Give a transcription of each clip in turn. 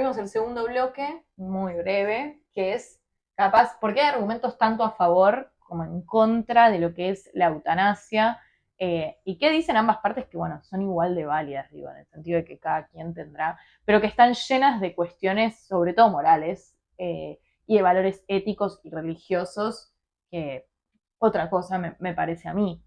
abrimos el segundo bloque, muy breve, que es capaz, porque hay argumentos tanto a favor como en contra de lo que es la eutanasia, y qué dicen ambas partes que, bueno, son igual de válidas, digo, en el sentido de que cada quien tendrá, pero que están llenas de cuestiones, sobre todo morales, y de valores éticos y religiosos, que otra cosa me parece a mí.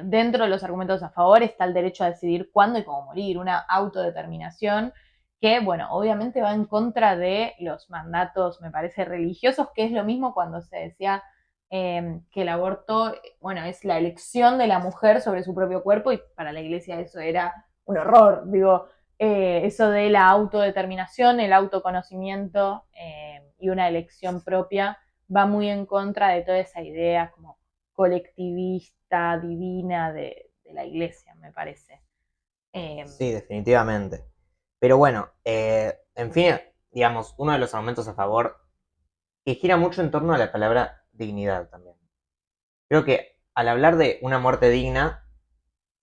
Dentro de los argumentos a favor está el derecho a decidir cuándo y cómo morir, una autodeterminación que, bueno, obviamente va en contra de los mandatos, me parece, religiosos, que es lo mismo cuando se decía que el aborto, bueno, es la elección de la mujer sobre su propio cuerpo y para la iglesia eso era un horror, digo, eso de la autodeterminación, el autoconocimiento y una elección propia va muy en contra de toda esa idea como colectivista, divina de la iglesia, me parece. Eh, Sí, definitivamente. Pero bueno, en fin, digamos, uno de los argumentos a favor que gira mucho en torno a la palabra dignidad también. Creo que al hablar de una muerte digna,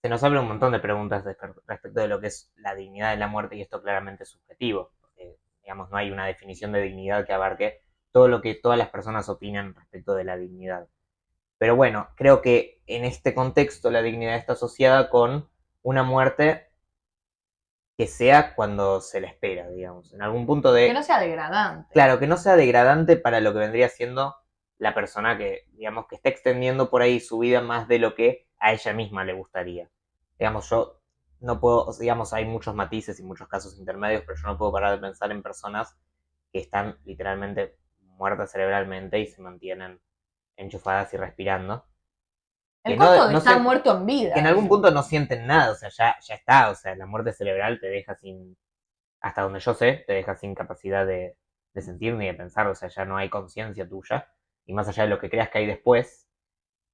se nos abre un montón de preguntas respecto de lo que es la dignidad de la muerte y esto claramente es subjetivo, porque digamos no hay una definición de dignidad que abarque todo lo que todas las personas opinan respecto de la dignidad. Pero bueno, creo que en este contexto la dignidad está asociada con una muerte que sea cuando se la espera, digamos, en algún punto que no de, sea degradante. claro, que no sea degradante para lo que vendría siendo la persona que, digamos, que está extendiendo por ahí su vida más de lo que a ella misma le gustaría. Digamos, yo no puedo, digamos, hay muchos matices y muchos casos intermedios, pero yo no puedo parar de pensar en personas que están literalmente muertas cerebralmente y se mantienen enchufadas y respirando. El Que costo de no estar sé, muerto en que en vida, algún digo. punto no sienten nada, o sea, ya está, o sea, la muerte cerebral te deja sin, hasta donde yo sé, te deja sin capacidad de sentir ni de pensar, o sea, ya no hay conciencia tuya, y más allá de lo que creas que hay después,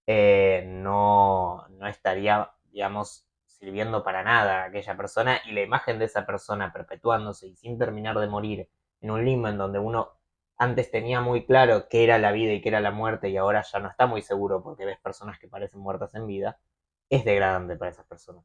no estaría, digamos, sirviendo para nada a aquella persona, y la imagen de esa persona perpetuándose y sin terminar de morir en un limbo en donde uno antes tenía muy claro qué era la vida y qué era la muerte, y ahora ya no está muy seguro porque ves personas que parecen muertas en vida, es degradante para esas personas.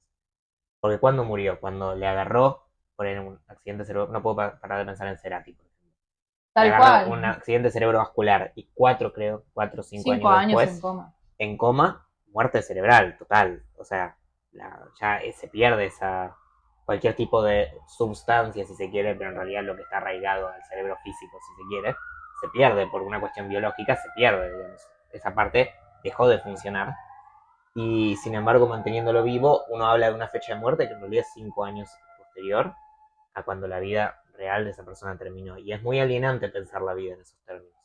Porque cuando murió, cuando le agarró por un accidente cerebral, no puedo parar de pensar en Cerati, por ejemplo. Le Tal agarró cual. un accidente cerebrovascular y creo, 4 o 5 años 5 años en después, coma. en coma, muerte cerebral, total. O sea, ya se pierde esa cualquier tipo de sustancia, si se quiere, pero en realidad lo que está arraigado al cerebro físico, si se quiere, se pierde por una cuestión biológica, se pierde, digamos. Esa parte dejó de funcionar y sin embargo manteniéndolo vivo, uno habla de una fecha de muerte que en realidad es 5 años posterior a cuando la vida real de esa persona terminó. Y es muy alienante pensar la vida en esos términos.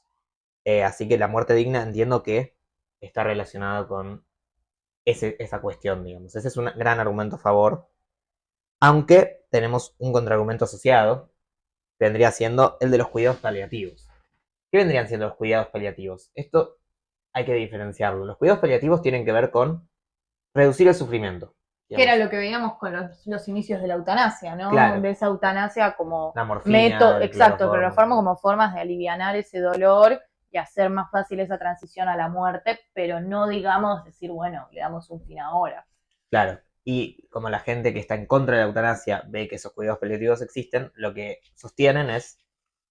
Así que la muerte digna entiendo que está relacionada con esa cuestión, digamos. Ese es un gran argumento a favor, aunque tenemos un contraargumento asociado, que vendría siendo el de los cuidados paliativos. ¿Qué vendrían siendo los cuidados paliativos? Esto hay que diferenciarlo. Los cuidados paliativos tienen que ver con reducir el sufrimiento, Que era digamos. lo que veíamos con los inicios de la eutanasia, ¿no? Claro, De esa eutanasia como la morfina, método, el exacto, cloroformo, cloroformo claro. como formas de alivianar ese dolor y hacer más fácil esa transición a la muerte, pero no digamos decir, bueno, le damos un fin ahora. Claro. Y como la gente que está en contra de la eutanasia ve que esos cuidados paliativos existen, lo que sostienen es,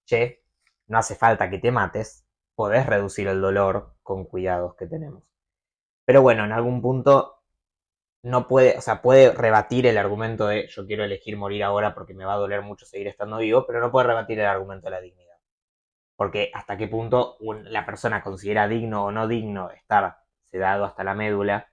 che, no hace falta que te mates, podés reducir el dolor con cuidados que tenemos. Pero bueno, en algún punto no puede, o sea, puede rebatir el argumento de yo quiero elegir morir ahora porque me va a doler mucho seguir estando vivo, pero no puede rebatir el argumento de la dignidad. Porque hasta qué punto la persona considera digno o no digno estar sedado hasta la médula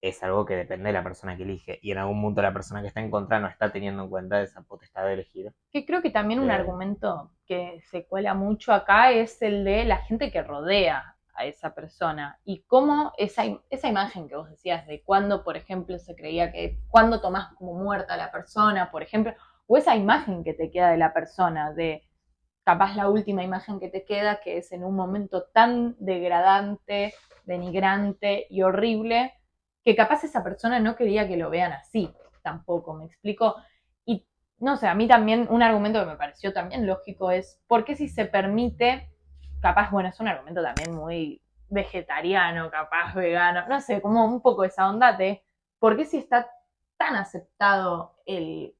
es algo que depende de la persona que elige. Y en algún punto la persona que está en contra no está teniendo en cuenta esa potestad de elegir. Que creo que también un De... argumento que se cuela mucho acá es el de la gente que rodea a esa persona y cómo esa imagen que vos decías de cuando, por ejemplo, se creía que cuando tomás como muerta a la persona, por ejemplo, o esa imagen que te queda de la persona, de capaz la última imagen que te queda, que es en un momento tan degradante, denigrante y horrible, que capaz esa persona no quería que lo vean así, tampoco, me explico. Y no sé, a mí también un argumento que me pareció también lógico es, ¿por qué si se permite, capaz, bueno, es un argumento también muy vegetariano, capaz vegano, no sé, como un poco esa onda de, ¿por qué si está tan aceptado el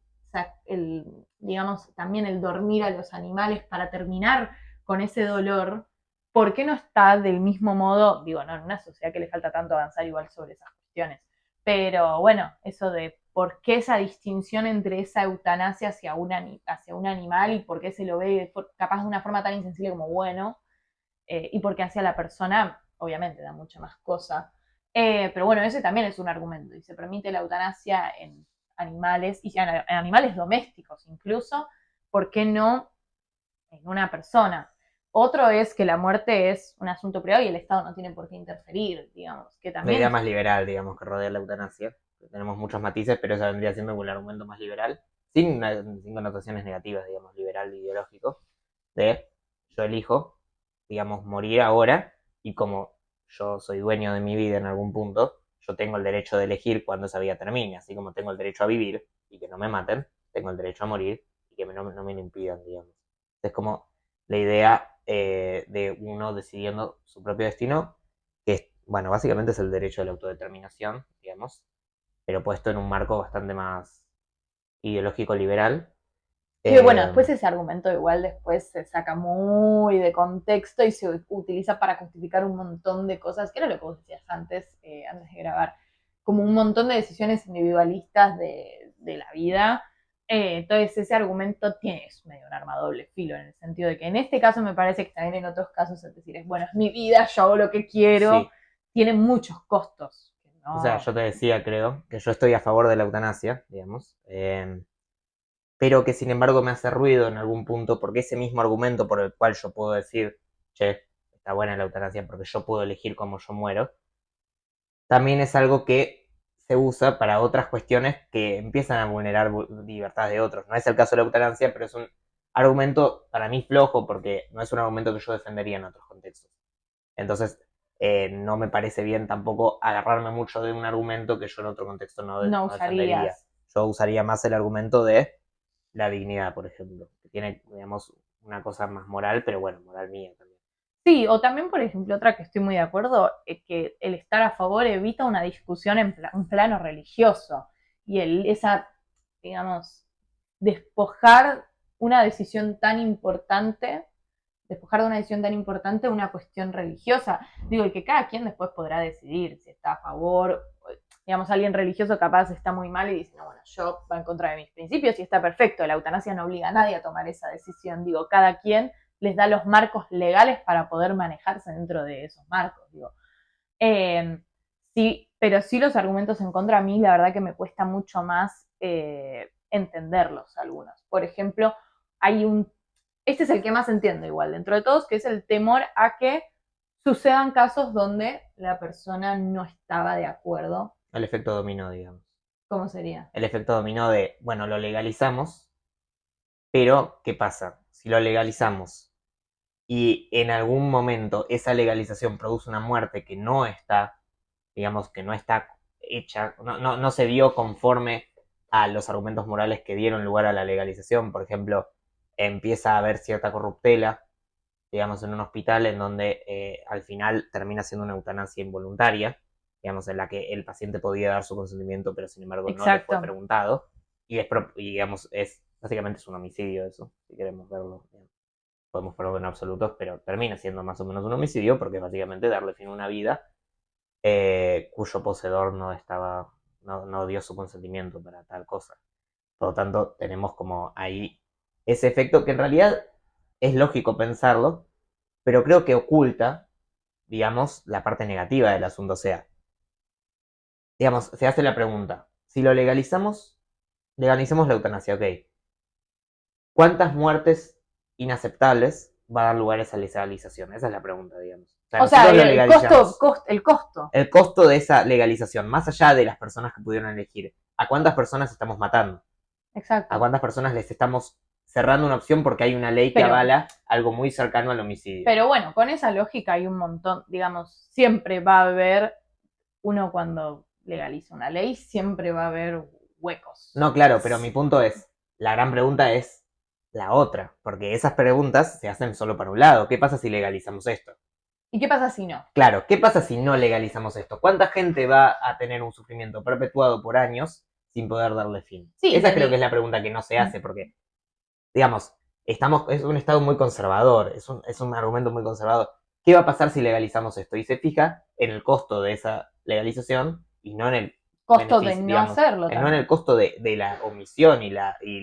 digamos, también el dormir a los animales para terminar con ese dolor, ¿por qué no está del mismo modo? Digo, no, en una sociedad que le falta tanto avanzar igual sobre esas cuestiones. Pero bueno, eso de por qué esa distinción entre esa eutanasia hacia un animal y por qué se lo ve capaz de una forma tan insensible como bueno, y porque hacia la persona, obviamente, da mucha más cosa. Pero bueno, ese también es un argumento y se permite la eutanasia en animales y en animales domésticos incluso, ¿por qué no en una persona? Otro es que la muerte es un asunto privado y el Estado no tiene por qué interferir, digamos, que La también idea más liberal, digamos, que rodea la eutanasia. Tenemos muchos matices, pero esa vendría siendo un argumento más liberal, sin connotaciones negativas, digamos, liberal e ideológico, de yo elijo, digamos, morir ahora y como yo soy dueño de mi vida en algún punto, yo tengo el derecho de elegir cuándo esa vida termine, así como tengo el derecho a vivir y que no me maten, tengo el derecho a morir y que no me lo impidan, digamos. Es como la idea de uno decidiendo su propio destino, que es, bueno, básicamente es el derecho a la autodeterminación, digamos, pero puesto en un marco bastante más ideológico liberal. que bueno, después ese argumento igual después se saca muy de contexto y se utiliza para justificar un montón de cosas, que era lo que vos decías antes de grabar, como un montón de decisiones individualistas de la vida. Entonces ese argumento es medio un arma doble filo, en el sentido de que en este caso me parece que también en otros casos es decir, bueno, es mi vida, yo hago lo que quiero, Sí. tiene muchos costos. O sea, yo te decía, creo, que yo estoy a favor de la eutanasia, digamos, pero que sin embargo me hace ruido en algún punto, porque ese mismo argumento por el cual yo puedo decir, che, está buena la eutanasia porque yo puedo elegir cómo yo muero, también es algo que se usa para otras cuestiones que empiezan a vulnerar libertades de otros. No es el caso de la eutanasia, pero es un argumento para mí flojo porque no es un argumento que yo defendería en otros contextos. Entonces, no me parece bien tampoco agarrarme mucho de un argumento que yo en otro contexto no defendería. Yo usaría más el argumento de la dignidad, por ejemplo, que tiene, digamos, una cosa más moral, pero bueno, moral mía también. Sí, o también, por ejemplo, otra que estoy muy de acuerdo, es que el estar a favor evita una discusión en un plano religioso y esa, digamos, despojar una decisión tan importante, despojar de una decisión tan importante una cuestión religiosa. Digo, y que cada quien después podrá decidir si está a favor, digamos, alguien religioso capaz está muy mal y dice, no, bueno, yo va en contra de mis principios y está perfecto, la eutanasia no obliga a nadie a tomar esa decisión. Digo, cada quien les da los marcos legales para poder manejarse dentro de esos marcos, digo. Sí, pero sí los argumentos en contra a mí, la verdad que me cuesta mucho más entenderlos algunos. Por ejemplo, este es el que más entiendo igual, dentro de todos, que es el temor a que sucedan casos donde la persona no estaba de acuerdo. El efecto dominó, digamos. ¿Cómo sería? El efecto dominó de, bueno, lo legalizamos, pero ¿qué pasa? Si lo legalizamos y en algún momento esa legalización produce una muerte que no está, digamos, que no está hecha, no se dio conforme a los argumentos morales que dieron lugar a la legalización, por ejemplo, empieza a haber cierta corruptela, digamos, en un hospital en donde al final termina siendo una eutanasia involuntaria, digamos, en la que el paciente podía dar su consentimiento, pero sin embargo no le fue preguntado, y digamos, básicamente es un homicidio eso, si queremos verlo. Digamos. Podemos ponerlo en absolutos, pero termina siendo más o menos un homicidio porque es básicamente darle fin a una vida cuyo poseedor no dio su consentimiento para tal cosa. Por lo tanto, tenemos como ahí ese efecto que en realidad es lógico pensarlo, pero creo que oculta, digamos, la parte negativa del asunto. O sea, digamos, se hace la pregunta, si lo legalizamos la eutanasia, ok. ¿Cuántas muertes inaceptables va a dar lugar a esa legalización? Esa es la pregunta, digamos. O sea, el costo. El costo de esa legalización, más allá de las personas que pudieron elegir, ¿a cuántas personas estamos matando? Exacto. ¿A cuántas personas les estamos cerrando una opción porque hay una ley que avala algo muy cercano al homicidio? Pero bueno, con esa lógica hay un montón, digamos, siempre va a haber, uno cuando legaliza una ley, siempre va a haber huecos. No, claro, pero mi punto es, la gran pregunta es la otra, porque esas preguntas se hacen solo para un lado. ¿Qué pasa si legalizamos esto? ¿Y qué pasa si no? Claro, ¿qué pasa si no legalizamos esto? ¿Cuánta gente va a tener un sufrimiento perpetuado por años sin poder darle fin? Sí, Esa creo que es la pregunta que no se hace, porque, digamos, es un estado muy conservador, es un argumento muy conservador. ¿Qué va a pasar si legalizamos esto? Y se fija en el costo de esa legalización y no en el costo de beneficio, no digamos, hacerlo no en también. el costo de la omisión y,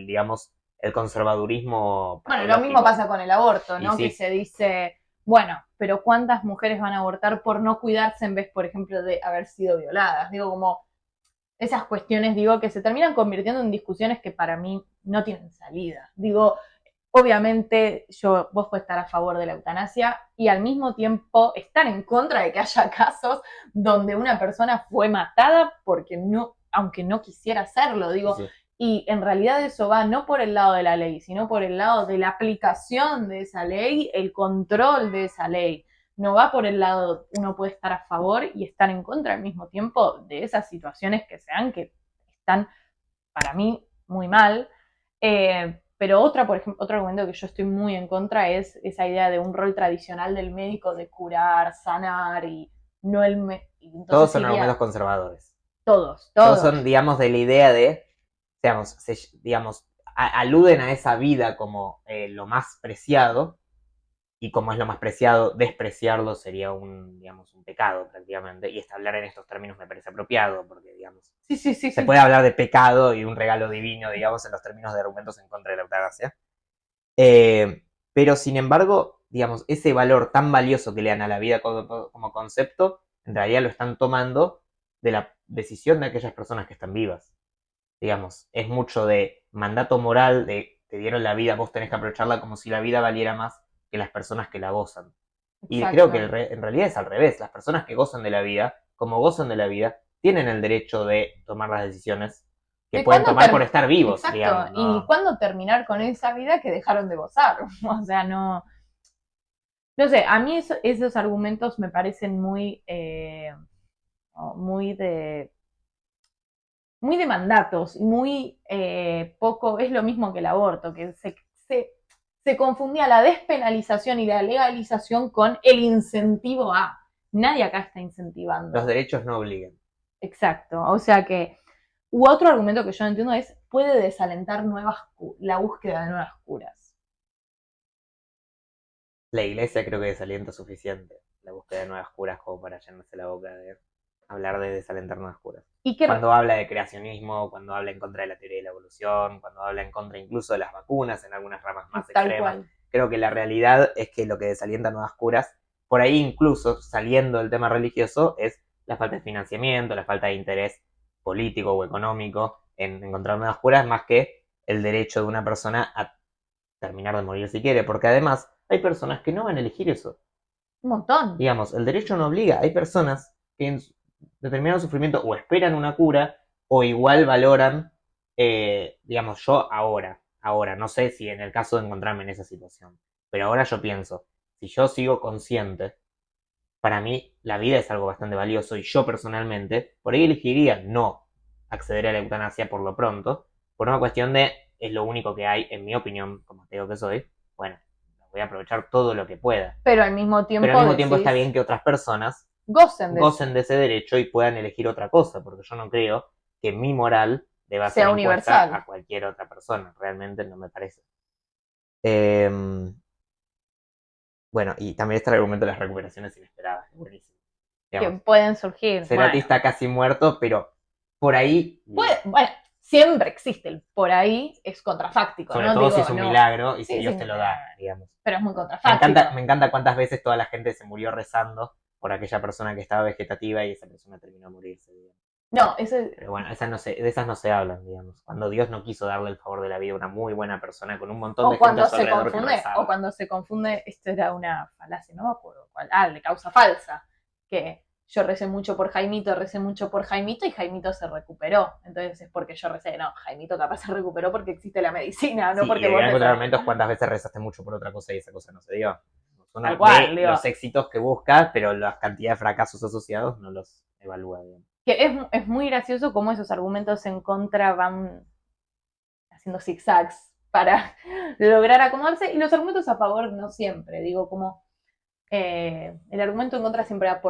digamos, el conservadurismo Bueno, lo mismo patológico. pasa con el aborto, Y ¿no? Que sí, se dice, bueno, pero ¿cuántas mujeres van a abortar por no cuidarse en vez, por ejemplo, de haber sido violadas? Digo, como esas cuestiones, digo, que se terminan convirtiendo en discusiones que para mí no tienen salida. Digo, obviamente vos puedes estar a favor de la eutanasia y al mismo tiempo estar en contra de que haya casos donde una persona fue matada porque no, aunque no quisiera hacerlo, digo, sí. y en realidad eso va no por el lado de la ley, sino por el lado de la aplicación de esa ley, el control de esa ley. No va por el lado, uno puede estar a favor y estar en contra al mismo tiempo de esas situaciones que se dan, que están para mí muy mal. Pero por ejemplo, otro argumento que yo estoy muy en contra es esa idea de un rol tradicional del médico de curar, sanar y no el... Todos Entonces son iría argumentos conservadores. todos, Todos todos. son, digamos, de la idea de, digamos, aluden a esa vida como lo más preciado, y como es lo más preciado, despreciarlo sería digamos, un pecado prácticamente, y hablar en estos términos me parece apropiado, porque, digamos, Sí, sí, sí, se sí. puede hablar de pecado y un regalo divino, digamos, en los términos de argumentos en contra de la eutanasia. Pero, sin embargo, digamos, ese valor tan valioso que le dan a la vida como concepto, en realidad lo están tomando de la decisión de aquellas personas que están vivas. Digamos, es mucho de mandato moral, de te dieron la vida, vos tenés que aprovecharla como si la vida valiera más que las personas que la gozan. Y creo que Exacto. en realidad es al revés. Las personas que gozan de la vida, como gozan de la vida, tienen el derecho de tomar las decisiones que ¿Y pueden cuándo tomar por estar vivos, Exacto. digamos, ¿Y ¿no? cuándo terminar con esa vida que dejaron de gozar? O sea, no... No sé, a mí esos argumentos me parecen muy muy de mandatos, muy poco, es lo mismo que el aborto, que se confundía la despenalización y la legalización con el incentivo a. Nadie acá está Los incentivando. derechos no obligan. Exacto. O sea que. U otro argumento que yo no entiendo es, puede desalentar la búsqueda de nuevas curas. La iglesia creo que desalienta suficiente la búsqueda de nuevas curas como para llenarse la boca de hablar de desalentar nuevas curas. Y que, Cuando habla de creacionismo, cuando habla en contra de la teoría de la evolución, cuando habla en contra incluso de las vacunas en algunas ramas más tal extremas, cual. creo que la realidad es que lo que desalienta nuevas curas, por ahí incluso saliendo del tema religioso, es la falta de financiamiento, la falta de interés político o económico en encontrar nuevas curas, más que el derecho de una persona a terminar de morir si quiere, porque además hay personas que no van a elegir eso. Un montón. Digamos, el derecho no obliga. Hay personas que en determinado sufrimiento o esperan una cura o igual valoran, digamos, yo ahora, no sé si en el caso de encontrarme en esa situación, pero ahora yo pienso, si yo sigo consciente, para mí la vida es algo bastante valioso y yo personalmente, por ahí elegiría no acceder a la eutanasia por lo pronto, por una cuestión de es lo único que hay, en mi opinión, como te digo que soy, bueno, voy a aprovechar todo lo que pueda. Pero al mismo Pero al tiempo mismo tiempo está decís, bien que otras personas gocen de gocen de ese derecho y puedan elegir otra cosa, porque yo no creo que mi moral deba ser sea impuesta universal. a cualquier otra persona, realmente no me parece. Eh, bueno, y también está el argumento de las recuperaciones inesperadas, es buenísimo. Que Digamos, pueden surgir. Cerati Bueno, está casi muerto, pero por ahí, bueno, siempre existe el por ahí, es contrafáctico, sobre ¿no? todo si Digo, es un no. milagro y si Sí, sí, Dios te lo da, digamos. pero es muy contrafáctico. Me encanta cuántas veces toda la gente se murió rezando por aquella persona que estaba vegetativa y esa persona terminó a morirse, digamos. No, eso es. Pero bueno, de esas no se hablan, digamos. Cuando Dios no quiso darle el favor de la vida a una muy buena persona con un montón de gente a su alrededor que O rezaba. cuando se confunde, esto era una falacia, no me acuerdo cuál. De causa falsa. Que yo recé mucho por Jaimito, recé mucho por Jaimito y Jaimito se recuperó. Entonces es porque yo recé. No, Jaimito capaz se recuperó porque existe la medicina, no Sí, y porque el vos gran recés. contraargumento es cuántas veces rezaste mucho por otra cosa y esa cosa no se dio. Tal Uno cual, ve digo. los éxitos que busca, pero la cantidad de fracasos asociados no los evalúa, digamos. Que es muy gracioso cómo esos argumentos en contra van haciendo zigzags para lograr acomodarse y los argumentos a favor no siempre. Digo, como el argumento en contra siempre va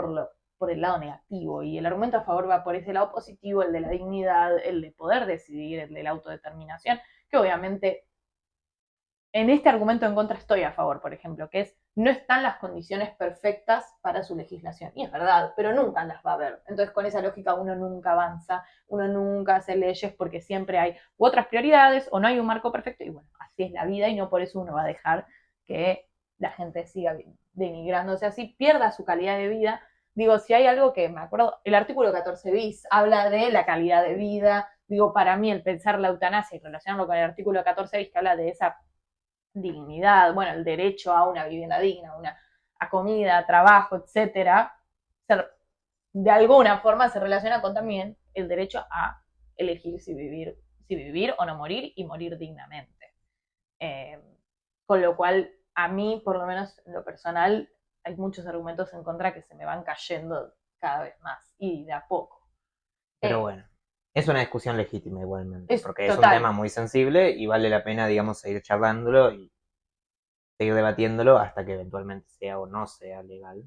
por el lado negativo y el argumento a favor va por ese lado positivo, el de la dignidad, el de poder decidir, el de la autodeterminación, que obviamente en este argumento en contra estoy a favor, por ejemplo, que es no están las condiciones perfectas para su legislación. Y es verdad, pero nunca las va a haber. Entonces, con esa lógica uno nunca avanza, uno nunca hace leyes porque siempre hay u otras prioridades o no hay un marco perfecto. Y bueno, así es la vida y no por eso uno va a dejar que la gente siga denigrándose así, pierda su calidad de vida. Digo, si hay algo que me acuerdo, el artículo 14 bis habla de la calidad de vida. Digo, para mí el pensar la eutanasia y relacionarlo con el artículo 14 bis que habla de esa dignidad, bueno, el derecho a una vivienda digna, a comida, a trabajo, etcétera, de alguna forma se relaciona con también el derecho a elegir si vivir o no morir y morir dignamente. Con lo cual, a mí, por lo menos en lo personal, hay muchos argumentos en contra que se me van cayendo cada vez más y de a poco. Pero bueno, es una discusión legítima igualmente, porque es un total. tema muy sensible y vale la pena, digamos, seguir charlándolo y seguir debatiéndolo hasta que eventualmente sea o no sea legal.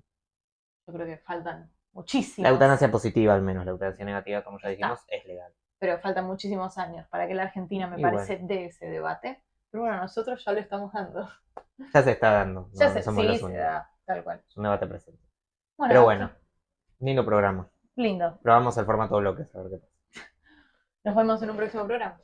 Yo creo que faltan muchísimos. La eutanasia positiva, al menos, la eutanasia negativa, como ya dijimos, es legal. Pero faltan muchísimos años para que la Argentina, me Y parece, bueno, dé ese debate. Pero bueno, nosotros ya lo estamos dando. ya se está dando, Ya no somos sí, los se únicos. da, tal cual. Es un debate presente. Bueno, Pero bueno, lindo programa. lindo. Probamos el formato bloques, a ver qué pasa. Nos vemos en un próximo programa.